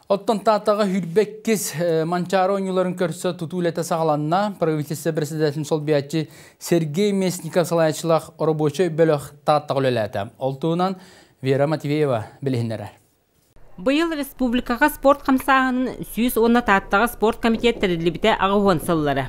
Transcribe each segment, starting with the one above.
Оттон таатаға хүрбеккіз манчары ойныларын көрсі тұтулеті сағаланна правительство президентін сол биятчы Сергей Местников салайчылақ оробочы бөліқ тааттағы өлеләті. Олтуынан Вера Матвеева білігіндері. Бұйыл республикаға спорт қамсағының 110 тааттағы спорт комитет тәрелібіте ағуын сыллары.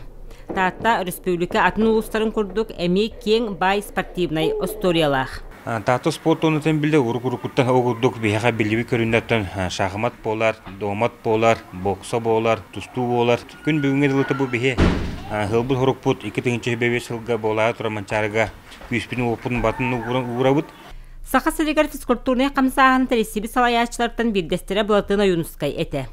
Таатта республика атын ұлыстарын көрдік әме кең бай спортивнай историялақ. Таатта спорт онытын білді ұрық-ұрықыттан оғырдық бейға білігі көріндеттен шағымат болар, домат болар, бокса болар, тұсту болар. Күн бүгінгі дылыты бұл бейге ғылбыл ғырықпұт 2-5 жылға болар тұра манчарыға күйіспінің опының батын ұғырабыд. Сақа сәрегер физкультурный қамсағын тәресібі салаячылардан бірдестері бұлатына юнускай әті.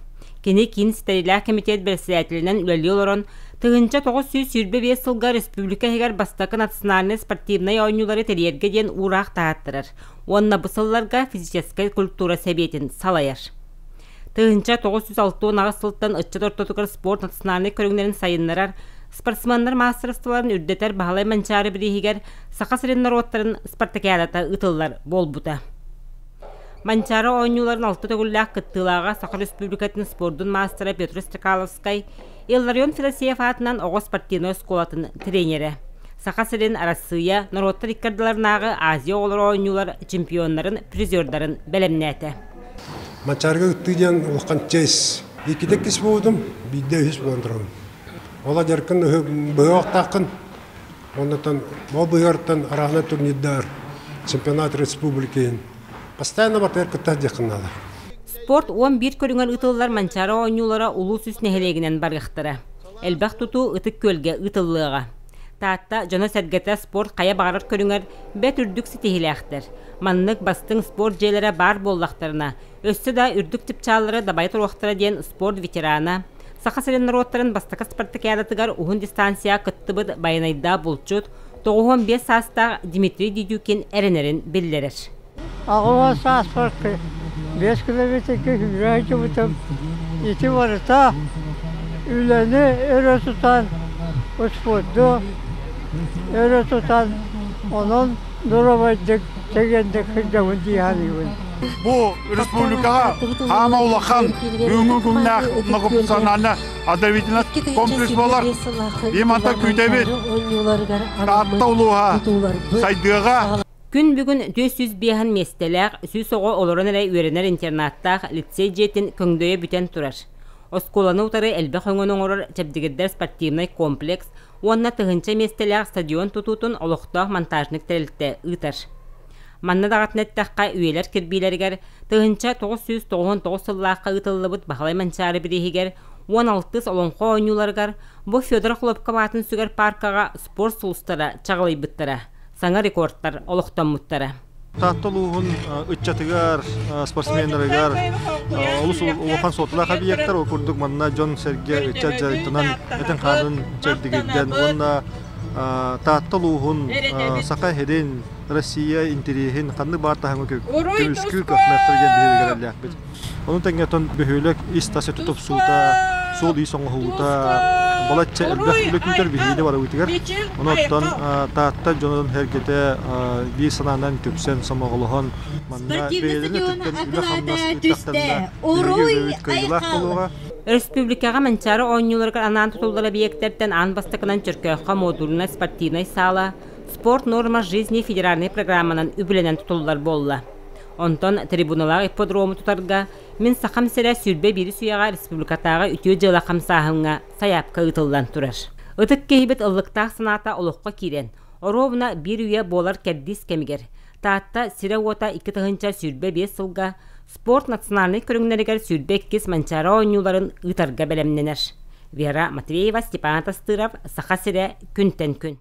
Кені кейін сітәрелі комитет бірсіләтілінен үләлі оларын тығынша 925 сылға республика егер бастақы национальный спортивный ойнулары тәрерге ден ұрақ тағаттырыр. Онына бұсылларға физическай культура сәбетін салайыр. Тығынша 906 нағыз сылттан ұтчат ортотықыр спорт национальный көріңлерін сайынларар, спортсмандар мастырыстыларын үрдетер бағалай манчары бірі егер сақа сіренлер оттарын спартакиадата ұтылар бол бұта. Манчары ойнуларын 6 төгілләқ қыттылаға Сақа Республикатын спордың мастыры Петр Стрекаловскай, Илларион Филосеев атынан оғыз спортивный сколатын тренері. Сақа сірен арасыя народтар иккардыларынағы Азия олар ойнулар чемпионларын, призердарын бәлемнәті. Манчарыға үттіден ұлқан чәйс. Екітек кес болдым, бейді өз болдырым. Ола жарқын бұйықтақын, онытан ол бұйырттан арағына турнирдар, чемпионат республикейін. Постоянно бартер кыттар жақынады. Спорт 11 көріңер ұтылылар манчары ойнулара улус үс нәхелегінен барғықтыра. Әлбәқ тұту ұтық көлге ұтылылыға. Таатта жана сәргеті спорт қая бағарыр көріңер бәт үрдік сетехіләқтір. Маннық бастың спорт жейлері бар боллақтарына. Өсті да үрдік тіпчалары дабай тұруақтыра ден спорт ветераны. Сақа сәрен народтарын бастықы спартакиадатығар ұғын дистанция қыттыбыд байынайда бұлчуд 95 саста Дмитрий Дидюкин әренерін білдерір. Ағуан саас паркы 5 километрге хүрәйті бұтым. Еті барыта үләні өрі тұтан ұспорды, өрі тұтан оның дұрабайдық тегендік хүлдәуін дейханығын. Бұл республикаға хама улақан бүгінгі күннәқ ұнығып сананы адавитінат комплекс болар. Еманта күйтәбет, таатта ұлуға, сайдыға. Күн бүгін 405 местеләқ, сүз оғы оларын әрі өренер интернаттақ лицей жетін көңдөйе бүтен тұрар. Осколаны ұтары әлбі қоңының орыр чәбдігірдер спортивный комплекс, онына тұғынша местеләқ стадион тұтутын олықтақ монтажнық тәрілтті ұтар. Манна дағатнеттаққа үйелер кірбейлергер тұғынша 999 сыллаққа ұтылы бұд бағалай манчары бірегер 16 олонқо ойнуларғар бұл Федор Хлопқа батын сүгер паркаға спорт сұлыстары чағылай бұттыра. Саңа рекордтар олықтан мұттары. Таттылуғын үтчатығар, спортсменлерігар, олыс олған сотыла қабиектар, ол көрдік манна Джон Серге үтчат жарықтынан әтін қадын чәрдігіден. Онна таттылуғын сақа хеден Россия интерейін қанды бартағын көміскіл көкнәқтірген бейгер әлі әкбет. Оның тәңгетон бөхөлік истасы тұтып суыта, сол үй соңғы хуыта, балатча әлбәқ үлікіндер бейді бары өтігер. Оныттан таатта жонадан әргеті бей сананан көпсен самағылығын манна бейліні түттен үлі қамнас үттақтарына үліге өйт көйілақ болуға. Республикаға манчары ойнуларға анан тұтылдары бейектерден ан бастықынан Чөркөйқа модулына спортивный сала, спорт норма жизни федеральный программанан үбіленен тұтылдар болла. Онтон трибуналағы ипподромы тұтарға мен сақам сәрі сүрбе бері сүйаға республикатаға үтіе жыла қамсағыңа саяпқа ұтылдан тұрар. Үтік кейбет ұлықтақ сыната олыққа керен. Оровына бір үйе болар кәддес кәмігер. Таатта сірі ота 2 тығынша сүрбе 5 сылға спорт национальный көріңнерігер сүрбе 2 манчары ойнуларын ұтарға бәлемненер. Вера Матвеева, Степан Тастыров, Сақа сірі күнтен күн.